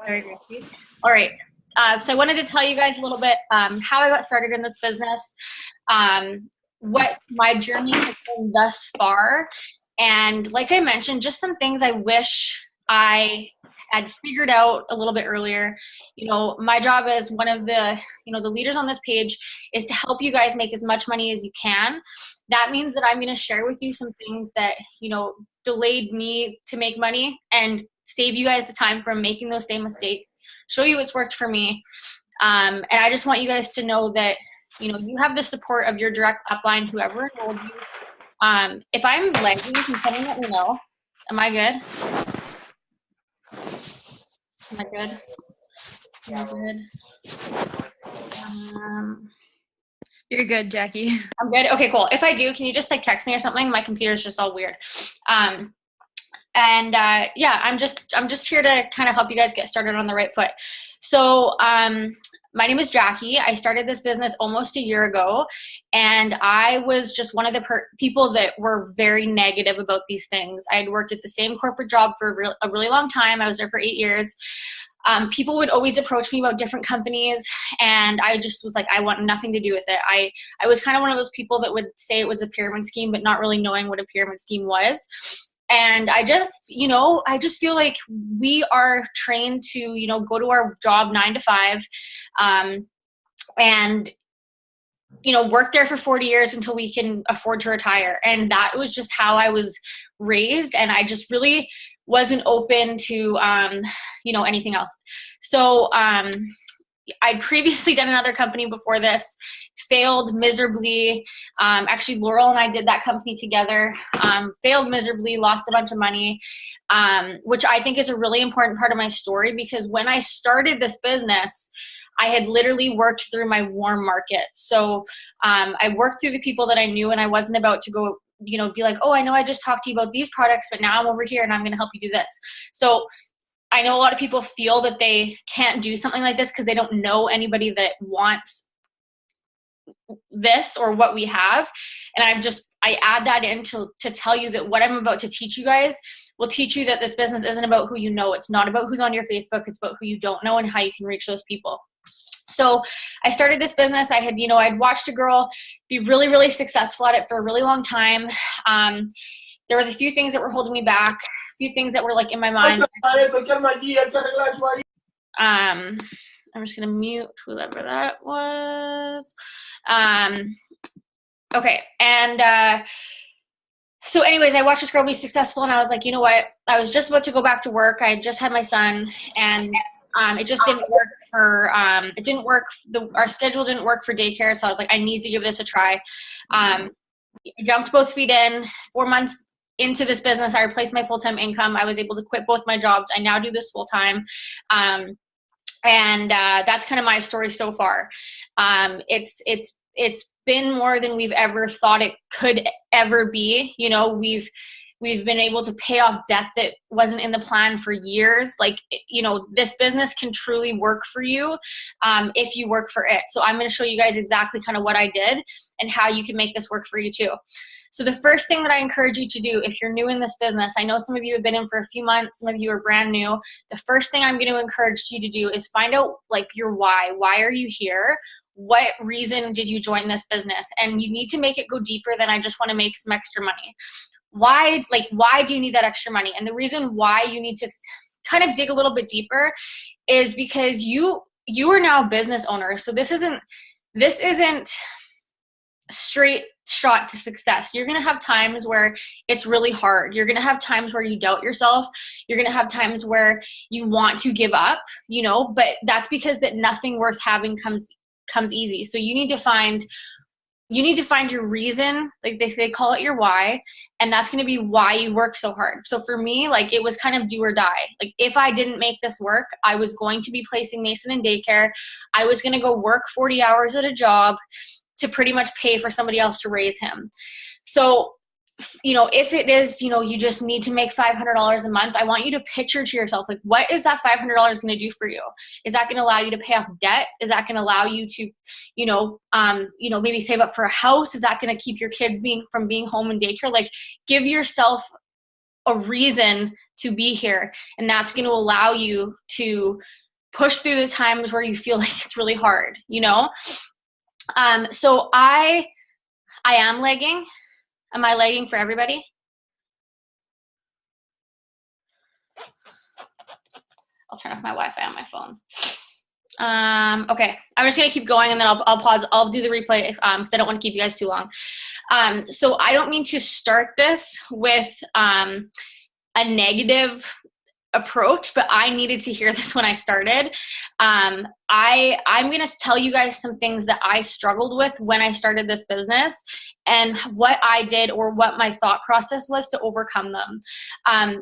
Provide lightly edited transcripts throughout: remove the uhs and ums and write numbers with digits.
Very risky. All right. So I wanted to tell you guys a little bit how I got started in this business, what my journey has been thus far, and like I mentioned, just some things I wish I had figured out a little bit earlier. You know, my job as one of the, the leaders on this page is to help you guys make as much money as you can. That means that I'm going to share with you some things that, delayed me to make money and save you guys the time from making those same mistakes, show you what's worked for me. And I just want you guys to know that, you have the support of your direct upline, whoever enrolled you. If I'm lagging, can someone let me know? Am I good? Am I good? Am I good? You're good, Jackie. I'm good? Okay, cool. If I do, can you just text me or something? My computer's just all weird. Yeah, I'm just here to kind of help you guys get started on the right foot. So my name is Jackie. I started this business almost a year ago, and I was just one of the people that were very negative about these things. I had worked at the same corporate job for a really long time. I was there for 8 years. People would always approach me about different companies, and I just was like, I want nothing to do with it. I was kind of one of those people that would say it was a pyramid scheme, but not really knowing what a pyramid scheme was. And I just feel like we are trained to, go to our job 9 to 5, and, work there for 40 years until we can afford to retire. And that was just how I was raised. And I just really wasn't open to, anything else. So I'd previously done another company before this, failed miserably. Actually, Laurel and I did that company together, failed miserably, lost a bunch of money, which I think is a really important part of my story, because when I started this business, I had literally worked through my warm market. So I worked through the people that I knew, and I wasn't about to go, be like, oh, I know I just talked to you about these products, but now I'm over here and I'm going to help you do this. So I know a lot of people feel that they can't do something like this because they don't know anybody that wants this or what we have. And I add that in to tell you that what I'm about to teach you guys will teach you that this business isn't about who you know. It's not about who's on your Facebook. It's about who you don't know and how you can reach those people. So I started this business. I'd watched a girl be really, really successful at it for a really long time. There was a few things that were holding me back, a few things that were in my mind. I'm just going to mute whoever that was. Okay. And so anyways, I watched this girl be successful, and I was like, you know what? I was just about to go back to work. I had just had my son, and it just didn't work it didn't work. Our schedule didn't work for daycare. So I was like, I need to give this a try. I jumped both feet in. 4 months into this business, I replaced my full-time income. I was able to quit both my jobs. I now do this full-time. And that's kind of my story so far. It's been more than we've ever thought it could ever be. We've been able to pay off debt that wasn't in the plan for years. This business can truly work for you if you work for it. So I'm going to show you guys exactly kind of what I did and how you can make this work for you too. So the first thing that I encourage you to do if you're new in this business, I know some of you have been in for a few months, some of you are brand new. The first thing I'm going to encourage you to do is find out your why. Why are you here? What reason did you join this business? And you need to make it go deeper than I just want to make some extra money. Why do you need that extra money? And the reason why you need to kind of dig a little bit deeper is because you are now a business owner. So this isn't straight shot to success. You're going to have times where it's really hard. You're going to have times where you doubt yourself. You're going to have times where you want to give up, but that's because that nothing worth having comes easy. So you need to find your reason. They call it your why, and that's going to be why you work so hard. So for me, it was kind of do or die. If I didn't make this work, I was going to be placing Mason in daycare. I was going to go work 40 hours at a job to pretty much pay for somebody else to raise him. So, if it is, you just need to make $500 a month, I want you to picture to yourself, what is that $500 going to do for you? Is that going to allow you to pay off debt? Is that going to allow you to, maybe save up for a house? Is that going to keep your kids from being home in daycare? Give yourself a reason to be here. And that's going to allow you to push through the times where you feel like it's really hard, you know? So I am lagging. Am I lagging for everybody? I'll turn off my Wi-Fi on my phone. Okay, I'm just gonna keep going, and then I'll pause. I'll do the replay because I don't want to keep you guys too long. So I don't mean to start this with a negative approach, but I needed to hear this when I started. I'm going to tell you guys some things that I struggled with when I started this business and what I did or what my thought process was to overcome them.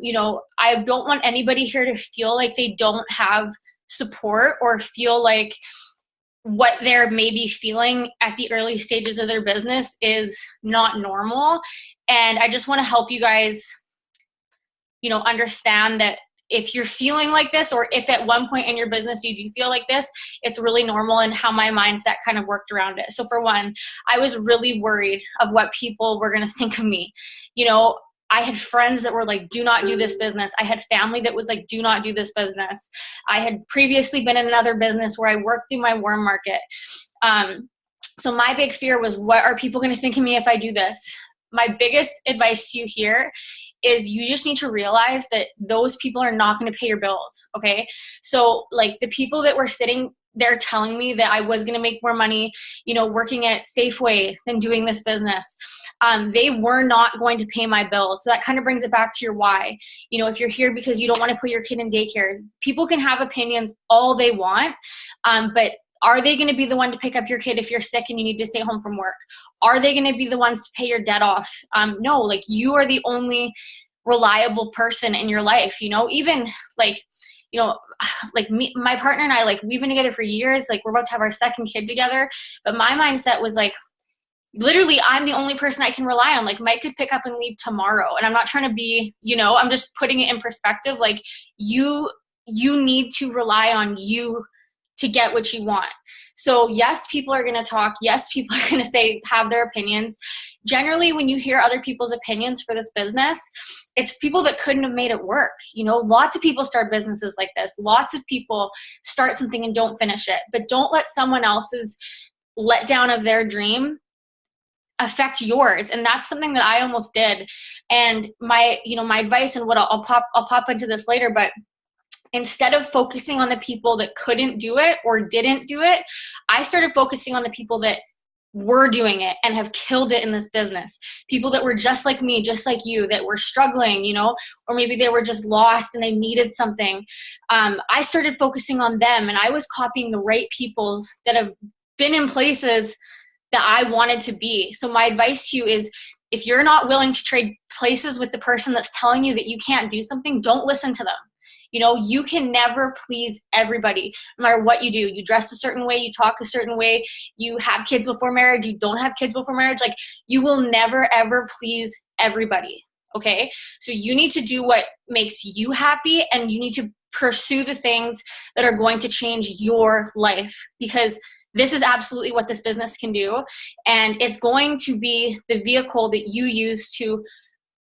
You know, I don't want anybody here to feel like they don't have support or feel like what they're maybe feeling at the early stages of their business is not normal. And I just want to help you guys, you know, understand that if you're feeling like this, or if at one point in your business you do feel like this, it's really normal, and how my mindset kind of worked around it. So for one, I was really worried of what people were going to think of me. You know, I had friends that were like, do not do this business. I had family that was like, do not do this business. I had previously been in another business where I worked through my warm market. So my big fear was, what are people going to think of me if I do this? My biggest advice to you here is you just need to realize that those people are not going to pay your bills, okay? So like the people that were sitting there telling me that I was going to make more money, you know, working at Safeway than doing this business, they were not going to pay my bills. So that kind of brings it back to your why. You know, if you're here because you don't want to put your kid in daycare, people can have opinions all they want, but are they going to be the one to pick up your kid if you're sick and you need to stay home from work? Are they going to be the ones to pay your debt off? No, like you are the only reliable person in your life, you know, even like, you know, like me, my partner and I, like we've been together for years, like we're about to have our second kid together. But my mindset was like, literally, I'm the only person I can rely on. Like Mike could pick up and leave tomorrow. And I'm not trying to be, you know, I'm just putting it in perspective. Like you need to rely on you to get what you want. So yes, people are going to talk. Yes, people are going to say, have their opinions. Generally, when you hear other people's opinions for this business, it's people that couldn't have made it work. You know, lots of people start businesses like this. Lots of people start something and don't finish it. But don't let someone else's letdown of their dream affect yours. And that's something that I almost did. And my advice, and what I'll pop into this later, but instead of focusing on the people that couldn't do it or didn't do it, I started focusing on the people that were doing it and have killed it in this business. People that were just like me, just like you, that were struggling, you know, or maybe they were just lost and they needed something. I started focusing on them, and I was copying the right people that have been in places that I wanted to be. So my advice to you is, if you're not willing to trade places with the person that's telling you that you can't do something, don't listen to them. You know, you can never please everybody, no matter what you do. You dress a certain way, you talk a certain way, you have kids before marriage, you don't have kids before marriage. Like, you will never, ever please everybody, okay? So you need to do what makes you happy, and you need to pursue the things that are going to change your life, because this is absolutely what this business can do. And it's going to be the vehicle that you use to,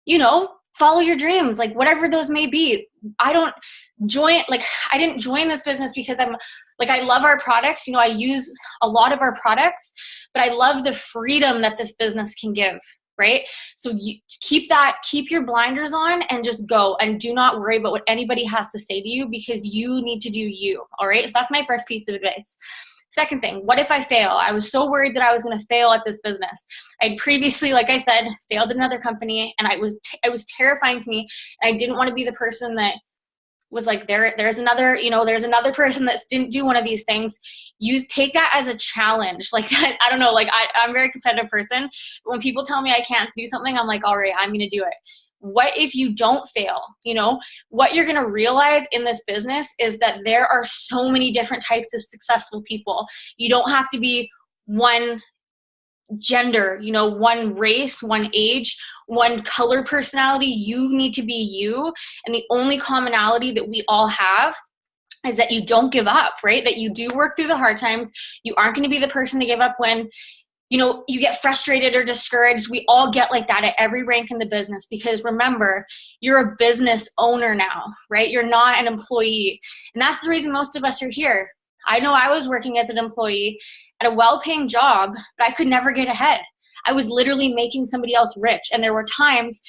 you know, follow your dreams, like whatever those may be. I didn't join this business because I love our products. You know, I use a lot of our products, but I love the freedom that this business can give, right? So you keep your blinders on and just go, and do not worry about what anybody has to say to you, because you need to do you. All right. So that's my first piece of advice. Second thing, what if I fail? I was so worried that I was going to fail at this business. I'd previously, like I said, failed at another company, and it was terrifying to me. And I didn't want to be the person that was like, there's another person that didn't do one of these things. You take that as a challenge. Like, I don't know, like I'm a very competitive person. When people tell me I can't do something, I'm like, all right, I'm going to do it. What if you don't fail? You know, what you're going to realize in this business is that there are so many different types of successful people. You don't have to be one gender, you know, one race, one age, one color personality. You need to be you. And the only commonality that we all have is that you don't give up, right? That you do work through the hard times. You aren't going to be the person to give up when you know, you get frustrated or discouraged. We all get like that at every rank in the business, because remember, you're a business owner now, right? You're not an employee. And that's the reason most of us are here. I know I was working as an employee at a well-paying job, but I could never get ahead. I was literally making somebody else rich. And there were times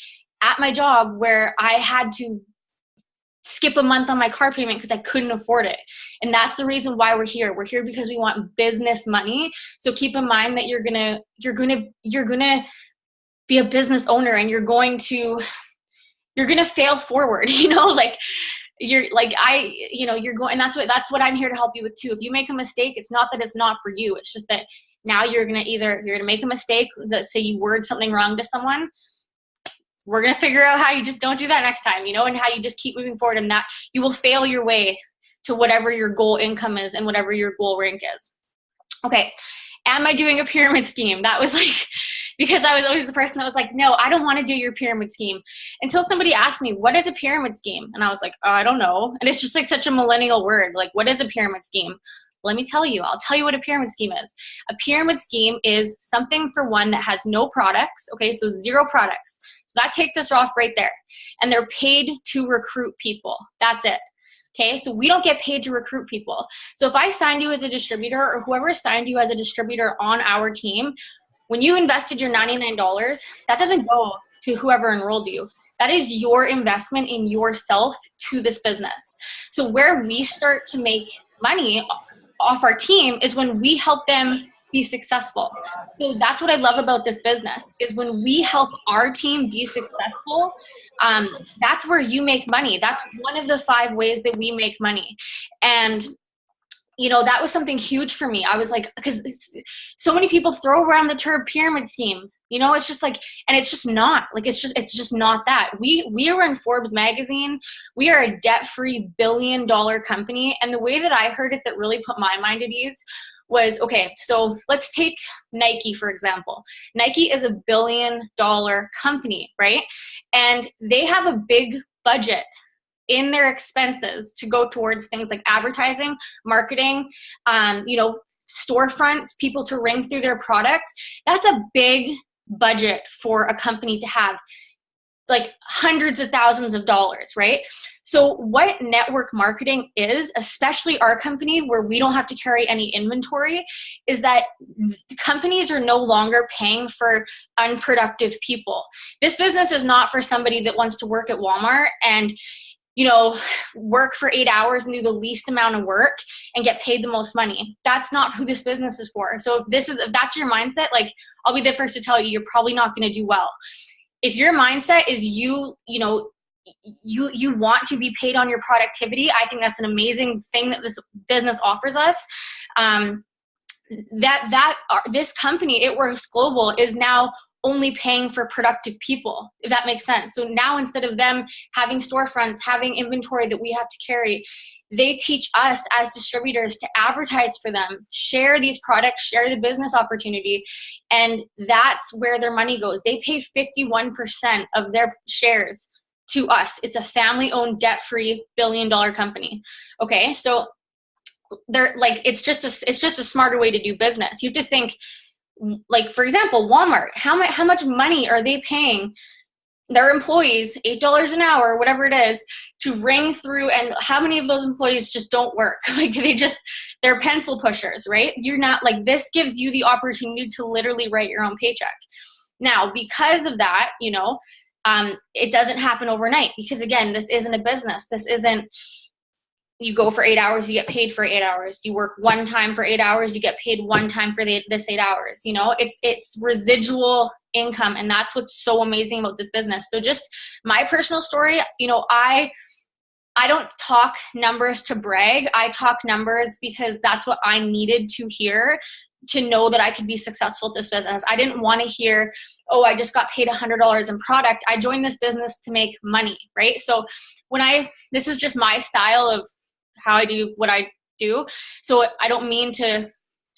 at my job where I had to skip a month on my car payment because I couldn't afford it. And that's the reason why we're here. We're here because we want business money. So keep in mind that you're gonna be a business owner, and you're gonna fail forward, you know, like you're going, and that's what I'm here to help you with too. If you make a mistake, it's not that it's not for you. It's just that now you're gonna make a mistake, that say you word something wrong to someone. We're going to figure out how you just don't do that next time, you know, and how you just keep moving forward, and that you will fail your way to whatever your goal income is and whatever your goal rank is. Okay. Am I doing a pyramid scheme? That was like, because I was always the person that was like, no, I don't want to do your pyramid scheme, until somebody asked me, what is a pyramid scheme? And I was like, oh, I don't know. And it's just like such a millennial word. Like, what is a pyramid scheme? Let me tell you. I'll tell you what a pyramid scheme is. A pyramid scheme is something for one that has no products. Okay, so 0 products. So that takes us off right there. And they're paid to recruit people. That's it. Okay, so we don't get paid to recruit people. So if I signed you as a distributor, or whoever signed you as a distributor on our team, when you invested your $99, that doesn't go to whoever enrolled you. That is your investment in yourself to this business. So where we start to make money off our team is when we help them be successful. So that's what I love about this business, is when we help our team be successful, that's where you make money. That's one of the 5 ways that we make money. And you know, that was something huge for me. I was like, because so many people throw around the term pyramid scheme, you know, it's just like, and it's just not like, it's just not that. We are in Forbes magazine. We are a debt-free $1 billion company. And the way that I heard it that really put my mind at ease was, okay, so let's take Nike, for example. Nike is a $1 billion company, right? And they have a big budget in their expenses to go towards things like advertising, marketing, you know, storefronts, people to ring through their product. That's a big budget for a company to have, like hundreds of thousands of dollars, right? So what network marketing is, especially our company where we don't have to carry any inventory, is that companies are no longer paying for unproductive people. This business is not for somebody that wants to work at Walmart and, you know, work for 8 hours and do the least amount of work and get paid the most money. That's not who this business is for. So if that's your mindset, like, I'll be the first to tell you, you're probably not going to do well. If your mindset is you want to be paid on your productivity, I think that's an amazing thing that this business offers us. This company, It Works Global, is now only paying for productive people, if that makes sense. So now, instead of them having storefronts, having inventory that we have to carry, they teach us as distributors to advertise for them, share these products, share the business opportunity, and that's where their money goes. They pay 51% of their shares to us. It's a family-owned, debt-free, $1 billion company. Okay, so they're like, it's just a smarter way to do business. You have to think, like, for example, Walmart, how much money are they paying their employees, $8 an hour, whatever it is, to ring through, and how many of those employees just don't work? Like, they're pencil pushers, right? You're not, like, this gives you the opportunity to literally write your own paycheck. Now, because of that, you know, it doesn't happen overnight, because again, this isn't a business. This isn't, you go for 8 hours, you get paid for 8 hours. You work one time for 8 hours, you get paid one time for this 8 hours. You know, it's residual income, and that's what's so amazing about this business. So just my personal story, you know, I don't talk numbers to brag. I talk numbers because that's what I needed to hear to know that I could be successful at this business. I didn't want to hear, oh, I just got paid $100 in product. I joined this business to make money, right? So this is just my style of how I do what I do. So I don't mean to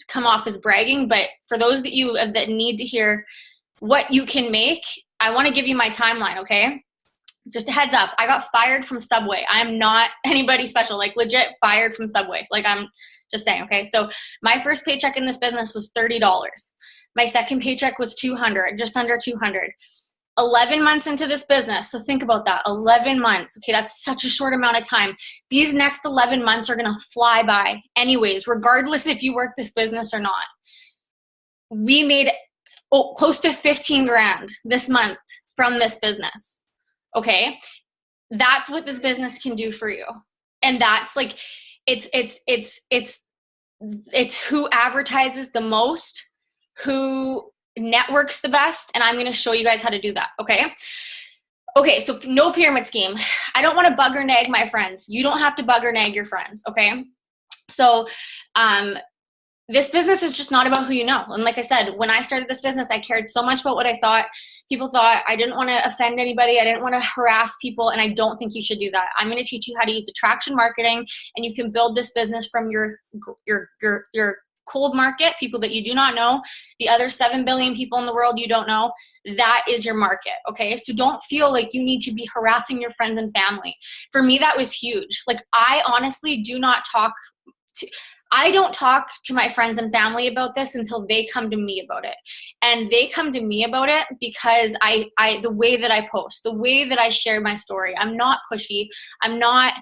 come off as bragging, but for those that need to hear what you can make, I want to give you my timeline, okay? Just a heads up, I got fired from Subway. I am not anybody special, like legit fired from Subway. Like, I'm just saying, okay? So my first paycheck in this business was $30. My second paycheck was 200, just under 200. 11 months into this business. So think about that, 11 months. Okay, that's such a short amount of time. These next 11 months are gonna fly by anyways, regardless if you work this business or not. We made close to 15 grand this month from this business, okay? That's what this business can do for you. And that's like, it's who advertises the most, who networks the best, and I'm going to show you guys how to do that, okay? Okay, so no pyramid scheme. I don't want to bug or nag my friends. You don't have to bug or nag your friends, okay? So this business is just not about who you know. And like I said, when I started this business, I cared so much about what I thought. People thought I didn't want to offend anybody. I didn't want to harass people, and I don't think you should do that. I'm going to teach you how to use attraction marketing, and you can build this business from your cold market, people that you do not know, the other 7 billion people in the world you don't know. That is your market, okay? So don't feel like you need to be harassing your friends and family. For me, that was huge. Like, I honestly do not talk to... I don't talk to my friends and family about this until they come to me about it. And they come to me about it because the way that I post, the way that I share my story, I'm not pushy. I'm not,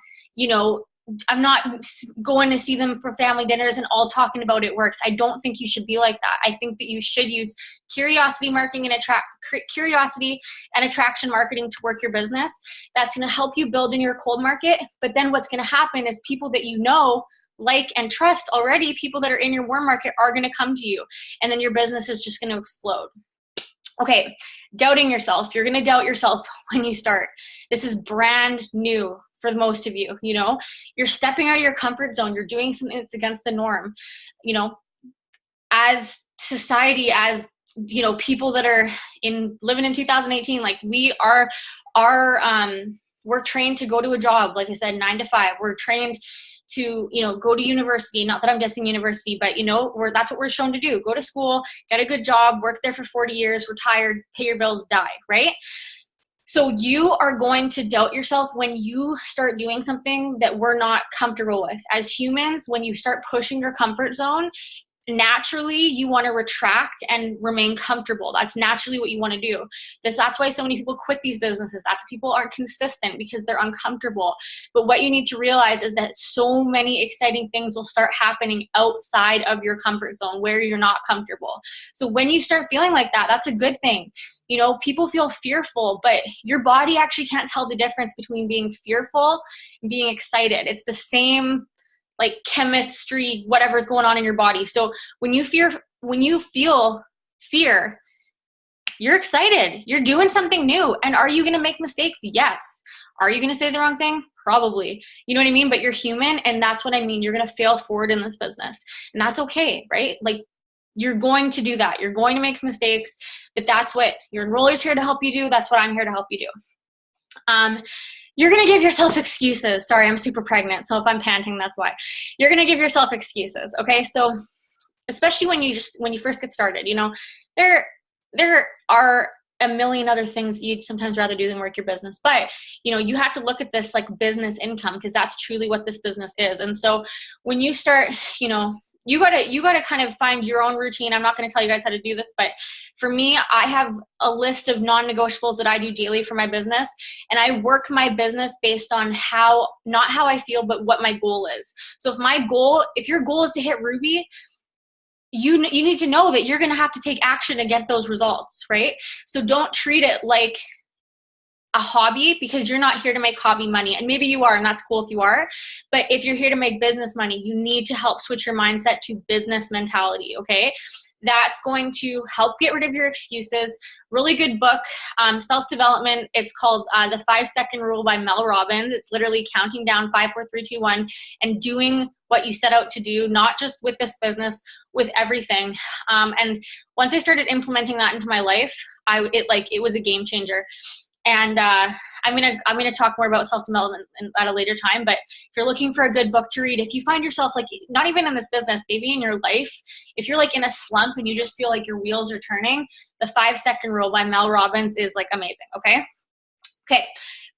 I'm not going to see them for family dinners and all talking about it works. I don't think you should be like that. I think that you should use curiosity marketing and attraction marketing to work your business. That's going to help you build in your cold market. But then what's going to happen is people that you know, like, and trust already, people that are in your warm market are going to come to you, and then your business is just going to explode. Okay, doubting yourself. You're going to doubt yourself when you start. This is brand new for most of you. You're stepping out of your comfort zone. You're doing something that's against the norm. As society, as people that are living in 2018, like, we're trained to go to a job, like I said, 9 to 5. We're trained to, go to university. Not that I'm dissing university, but that's what we're shown to do. Go to school, get a good job, work there for 40 years, retired, pay your bills, die, right? So you are going to doubt yourself when you start doing something that we're not comfortable with. As humans, when you start pushing your comfort zone, naturally you want to retract and remain comfortable. That's naturally what you want to do. That's why so many people quit these businesses. That's why people aren't consistent, because they're uncomfortable. But what you need to realize is that so many exciting things will start happening outside of your comfort zone where you're not comfortable. So when you start feeling like that, that's a good thing. People feel fearful, but your body actually can't tell the difference between being fearful and being excited. It's the same, like, chemistry, whatever's going on in your body. So when you feel fear, you're excited. You're doing something new. And are you going to make mistakes? Yes. Are you going to say the wrong thing? Probably. You know what I mean? But you're human, and that's what I mean. You're going to fail forward in this business, and that's okay, right? Like, you're going to do that. You're going to make mistakes, but that's what your enroller's here to help you do. That's what I'm here to help you do. You're going to give yourself excuses. Sorry, I'm super pregnant, so if I'm panting, that's why. You're going to give yourself excuses, okay? So especially when you first get started, there are a million other things you'd sometimes rather do than work your business. But, you have to look at this like business income, because that's truly what this business is. And so when you start, you gotta kind of find your own routine. I'm not going to tell you guys how to do this, but for me, I have a list of non-negotiables that I do daily for my business, and I work my business based on not how I feel, but what my goal is. So if your goal is to hit Ruby, you need to know that you're going to have to take action to get those results, right? So don't treat it like a hobby, because you're not here to make hobby money. And maybe you are, and that's cool if you are. But if you're here to make business money, you need to help switch your mindset to business mentality, okay? That's going to help get rid of your excuses. Really good book, self-development. It's called The 5-Second Rule by Mel Robbins. It's literally counting down 5, 4, 3, 2, 1 and doing what you set out to do, not just with this business, with everything. And once I started implementing that into my life, it was a game changer. And I'm gonna talk more about self-development at a later time. But if you're looking for a good book to read, if you find yourself, like, not even in this business, maybe in your life, if you're like in a slump and you just feel like your wheels are turning, The 5-Second Rule by Mel Robbins is like amazing. Okay.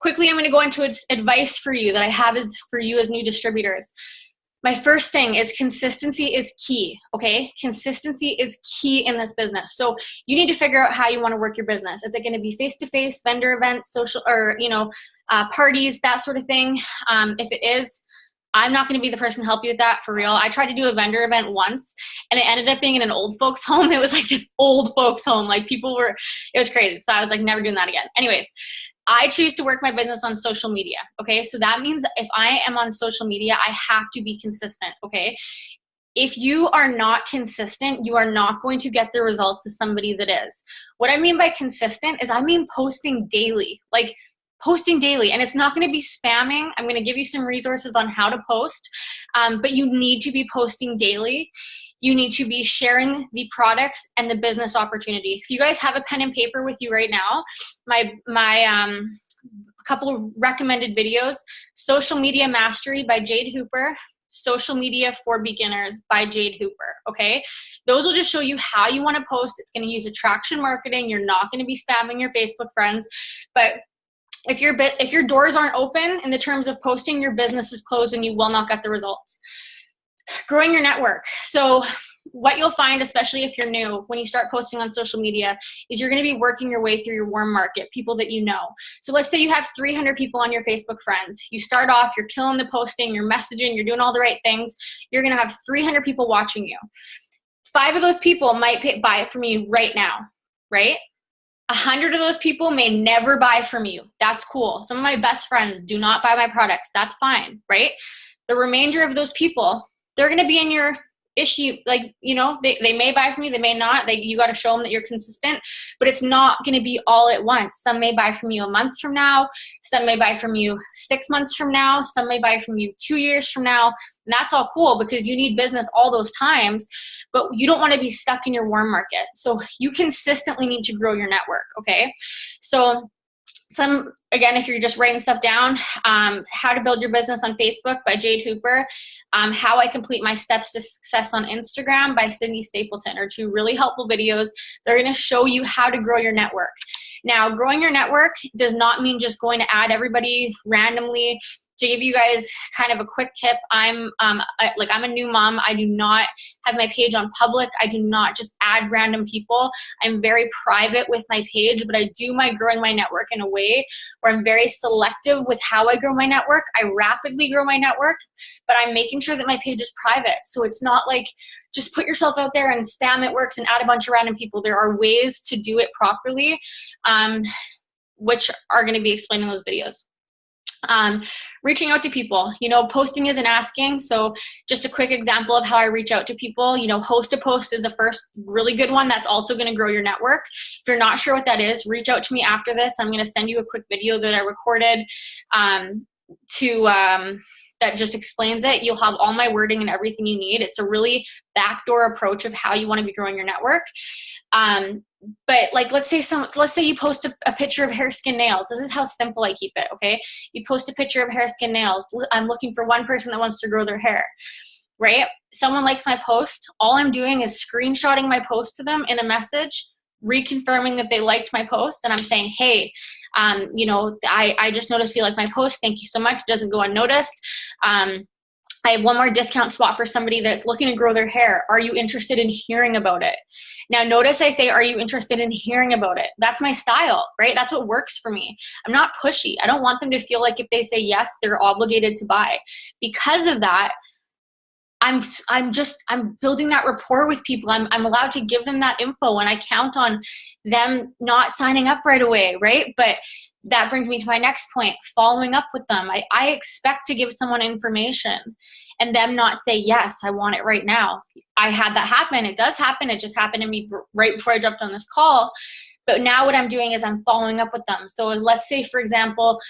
Quickly, I'm gonna go into advice for you that I have is for you as new distributors. My first thing is consistency is key, okay? Consistency is key in this business. So you need to figure out how you want to work your business. Is it going to be face-to-face, vendor events, social, or, parties, that sort of thing? If it is, I'm not going to be the person to help you with that, for real. I tried to do a vendor event once, and it ended up being in an old folks home. It was like this old folks home. Like it was crazy. So I was like, never doing that again. Anyways, I choose to work my business on social media, okay? So that means if I am on social media, I have to be consistent, okay? If you are not consistent, you are not going to get the results of somebody that is. What I mean by consistent is I mean posting daily, like posting daily, and it's not going to be spamming. I'm going to give you some resources on how to post, but you need to be posting daily. You need to be sharing the products and the business opportunity. If you guys have a pen and paper with you right now, my couple of recommended videos: Social Media Mastery by Jade Hooper, Social Media for Beginners by Jade Hooper, okay? Those will just show you how you want to post. It's going to use attraction marketing. You're not going to be spamming your Facebook friends, but if your doors aren't open in the terms of posting, your business is closed and you will not get the results. Growing your network. So what you'll find, especially if you're new, when you start posting on social media, is you're going to be working your way through your warm market, people that you know. So let's say you have 300 people on your Facebook friends. You start off, you're killing the posting, you're messaging, you're doing all the right things. You're going to have 300 people watching you. 5 of those people might buy it from you right now, right? 100 of those people may never buy from you. That's cool. Some of my best friends do not buy my products. That's fine, right? The remainder of those people, they're going to be in your issue. Like, they may buy from you, they may not. You got to show them that you're consistent, but it's not going to be all at once. Some may buy from you a month from now. Some may buy from you 6 months from now. Some may buy from you 2 years from now. And that's all cool because you need business all those times, but you don't want to be stuck in your warm market. So you consistently need to grow your network. Okay. So again, if you're just writing stuff down, How to Build Your Business on Facebook by Jade Hooper, How I Complete My Steps to Success on Instagram by Cindy Stapleton are 2 really helpful videos. They're going to show you how to grow your network. Now, growing your network does not mean just going to add everybody randomly. To give you guys kind of a quick tip, I'm a new mom. I do not have my page on public. I do not just add random people. I'm very private with my page, but I do my growing my network in a way where I'm very selective with how I grow my network. I rapidly grow my network, but I'm making sure that my page is private. So it's not like just put yourself out there and spam it works and add a bunch of random people. There are ways to do it properly, which are going to be explained in those videos. Reaching out to people, posting isn't asking. So just a quick example of how I reach out to people, host a post is the first really good one. That's also going to grow your network. If you're not sure what that is, reach out to me after this. I'm going to send you a quick video that I recorded, that just explains it. You'll have all my wording and everything you need. It's a really backdoor approach of how you want to be growing your network. But like, let's say you post a picture of hair, skin, nails. This is how simple I keep it. Okay. You post a picture of hair, skin, nails. I'm looking for one person that wants to grow their hair, right? Someone likes my post. All I'm doing is screenshotting my post to them in a message, reconfirming that they liked my post. And I'm saying, hey, I just noticed you like my post. Thank you so much. It doesn't go unnoticed. I have one more discount spot for somebody that's looking to grow their hair. Are you interested in hearing about it? Now, notice I say, are you interested in hearing about it? That's my style, right? That's what works for me. I'm not pushy. I don't want them to feel like if they say yes, they're obligated to buy. Because of that, I'm building that rapport with people. I'm allowed to give them that info, and I count on them not signing up right away, right? But that brings me to my next point, following up with them. I expect to give someone information and them not say, yes, I want it right now. I had that happen. It does happen. It just happened to me right before I jumped on this call. But now what I'm doing is I'm following up with them. So let's say, for example,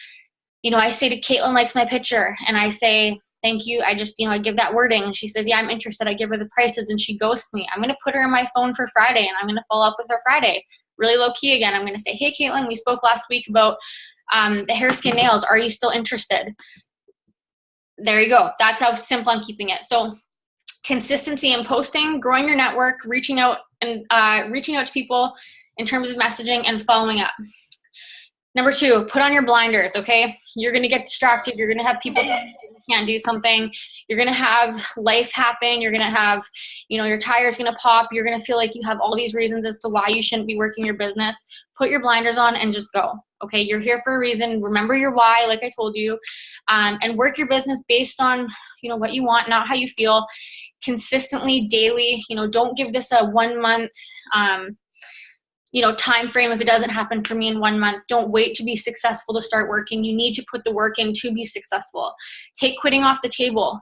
I say to Caitlin likes my picture, and I say, thank you. I just, I give that wording, and she says, yeah, I'm interested. I give her the prices, and she ghosts me. I'm going to put her in my phone for Friday, and I'm going to follow up with her Friday. Really low key again. I'm going to say, hey, Caitlin, we spoke last week about the hair, skin, nails. Are you still interested? There you go. That's how simple I'm keeping it. So consistency in posting, growing your network, reaching out to people in terms of messaging, and following up. Number 2, put on your blinders, okay? You're going to get distracted. You're going to have people tell you can't do something. You're going to have life happen. You're going to have, your tire's going to pop. You're going to feel like you have all these reasons as to why you shouldn't be working your business. Put your blinders on and just go, okay? You're here for a reason. Remember your why, like I told you, and work your business based on, what you want, not how you feel, consistently, daily. Don't give this a 1 month, time frame. If it doesn't happen for me in 1 month, don't wait to be successful to start working. You need to put the work in to be successful. Take quitting off the table,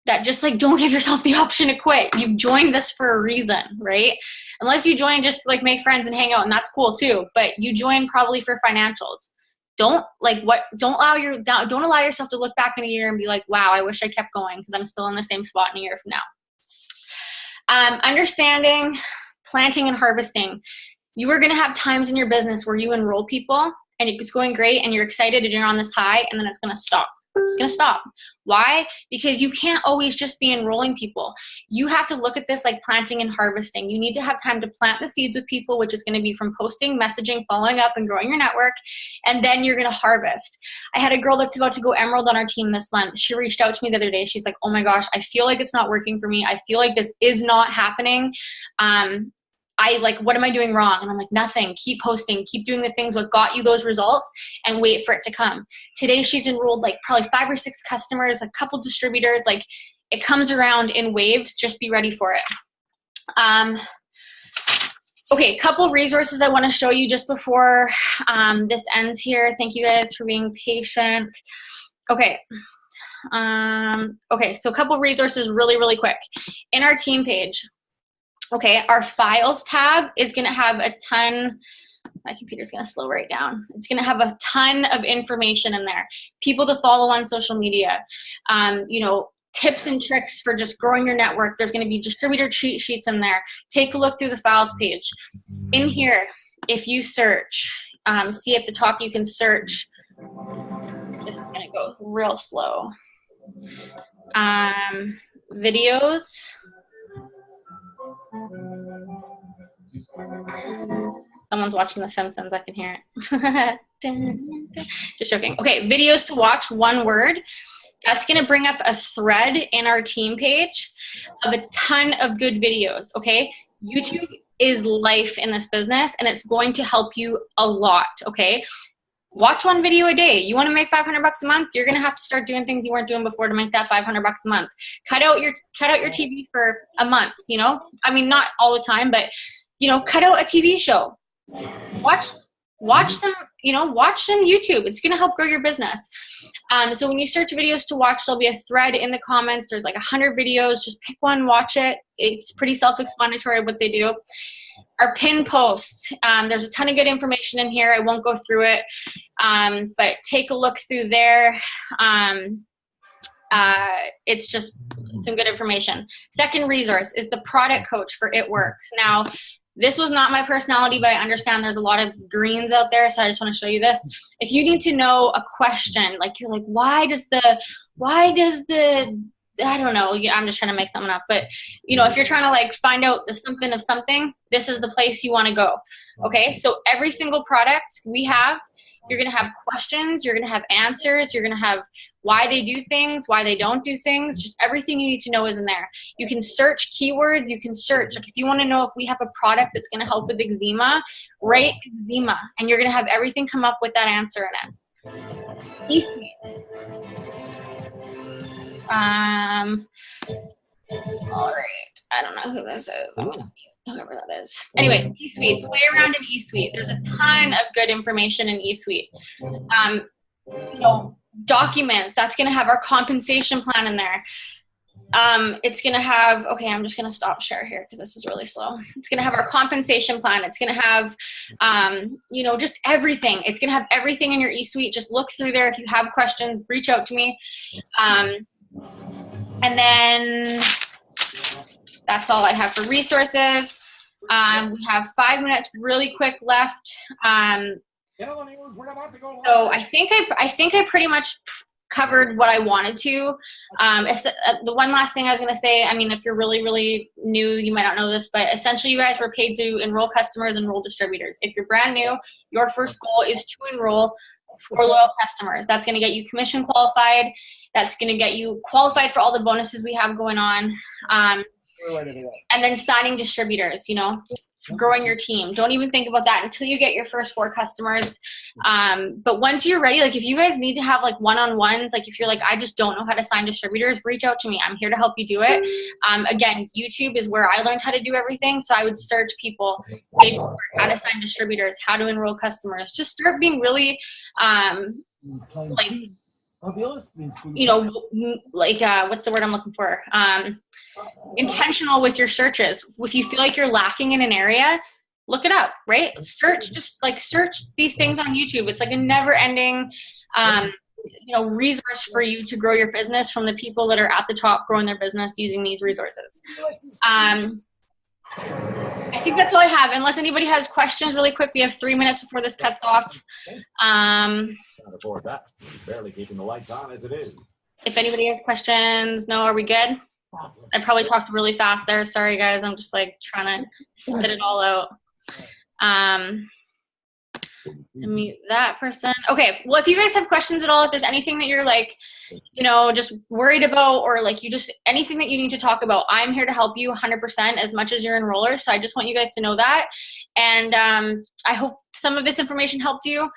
that just don't give yourself the option to quit. You've joined this for a reason, right? Unless you join just to make friends and hang out, and that's cool too, but you join probably for financials. Don't allow yourself to look back in a year and be like, wow, I wish I kept going because I'm still in the same spot in a year from now. Understanding planting and harvesting. You are going to have times in your business where you enroll people and it's going great and you're excited and you're on this high, and then it's going to stop. It's going to stop. Why? Because you can't always just be enrolling people. You have to look at this like planting and harvesting. You need to have time to plant the seeds with people, which is going to be from posting, messaging, following up, and growing your network. And then you're going to harvest. I had a girl that's about to go emerald on our team this month. She reached out to me the other day. She's like, oh my gosh, I feel like it's not working for me. I feel like this is not happening. What am I doing wrong? And I'm like, nothing. Keep posting, keep doing the things what got you those results, and wait for it to come. Today she's enrolled probably 5 or 6 customers, a couple distributors. It comes around in waves. Just be ready for it. Okay, couple resources I want to show you just before this ends here. Thank you guys for being patient. Okay. So a couple resources really, really quick. In our team page, okay, our files tab is going to have a ton. My computer's going to slow right down. It's going to have a ton of information in there. People to follow on social media, tips and tricks for just growing your network. There's going to be distributor cheat sheets in there. Take a look through the files page. In here, if you search, see at the top you can search. This is going to go real slow. Videos. Someone's watching The Simpsons. I can hear it. Just joking. Okay, videos to watch, one word. That's going to bring up a thread in our team page of a ton of good videos, okay? YouTube is life in this business, and it's going to help you a lot, okay? Watch one video a day. You want to make $500 a month? You're going to have to start doing things you weren't doing before to make that $500 a month. Cut out your TV for a month, I mean, not all the time, but, cut out a TV show. Watch them, watch some YouTube. It's going to help grow your business. So when you search videos to watch, there'll be a thread in the comments. There's 100 videos. Just pick one, watch it. It's pretty self-explanatory what they do. Our pin posts, there's a ton of good information in here. I won't go through it, but take a look through there. It's just some good information. Second resource is the product coach for It Works. Now, this was not my personality, but I understand there's a lot of greens out there, so I just want to show you this. If you need to know a question, you're like, why does the, I don't know, I'm just trying to make something up, but if you're trying to find out the something of something, this is the place you want to go. Okay, so every single product we have, you're going to have questions, you're going to have answers, you're going to have why they do things, why they don't do things, just everything you need to know is in there. You can search keywords, you can search, if you want to know if we have a product that's going to help with eczema, write eczema, and you're going to have everything come up with that answer in it. eSuite. All right, I don't know who this is. I'm going to whoever that is. Anyways, eSuite, play around in eSuite. There's a ton of good information in eSuite. Documents, that's going to have our compensation plan in there. It's going to have, okay, I'm just going to stop share here because this is really slow. It's going to have our compensation plan. It's going to have, just everything. It's going to have everything in your eSuite. Just look through there. If you have questions, reach out to me. And then that's all I have for resources. We have 5 minutes really quick left. So I think I pretty much covered what I wanted to. The one last thing I was going to say, I mean, if you're really, really new, you might not know this, but essentially you guys were paid to enroll customers, enroll distributors. If you're brand new, your first goal is to enroll 4 loyal customers. That's going to get you commission qualified. That's going to get you qualified for all the bonuses we have going on. And then signing distributors, you know, growing your team. Don't even think about that until you get your first 4 customers. But once you're ready, like if you guys need to have like one-on-ones, like if you're like, I just don't know how to sign distributors, reach out to me. I'm here to help you do it. Again, YouTube is where I learned how to do everything. So I would search people, how to sign distributors, how to enroll customers. Just start being really like, you know, like what's the word I'm looking for? Intentional with your searches. If you feel like you're lacking in an area, look it up, right? Search, just like search these things on YouTube. It's like a never ending, you know, resource for you to grow your business from the people that are at the top growing their business using these resources. I think that's all I have. Unless anybody has questions really quick, we have 3 minutes before this cuts off. Afford that. Barely keeping the lights on as it is. If anybody has questions, no, are we good? I probably talked really fast there. Sorry, guys. I'm just like trying to spit it all out. Mute that person. Okay. Well, if you guys have questions at all, if there's anything that you're like, you know, just worried about, or like you just, anything that you need to talk about, I'm here to help you 100% as much as your enroller. So I just want you guys to know that. And I hope some of this information helped you.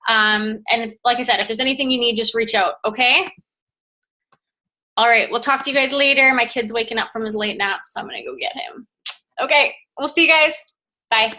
And if, like I said, if there's anything you need, just reach out. Okay. All right. We'll talk to you guys later. My kid's waking up from his late nap, so I'm going to go get him. Okay. We'll see you guys. Bye.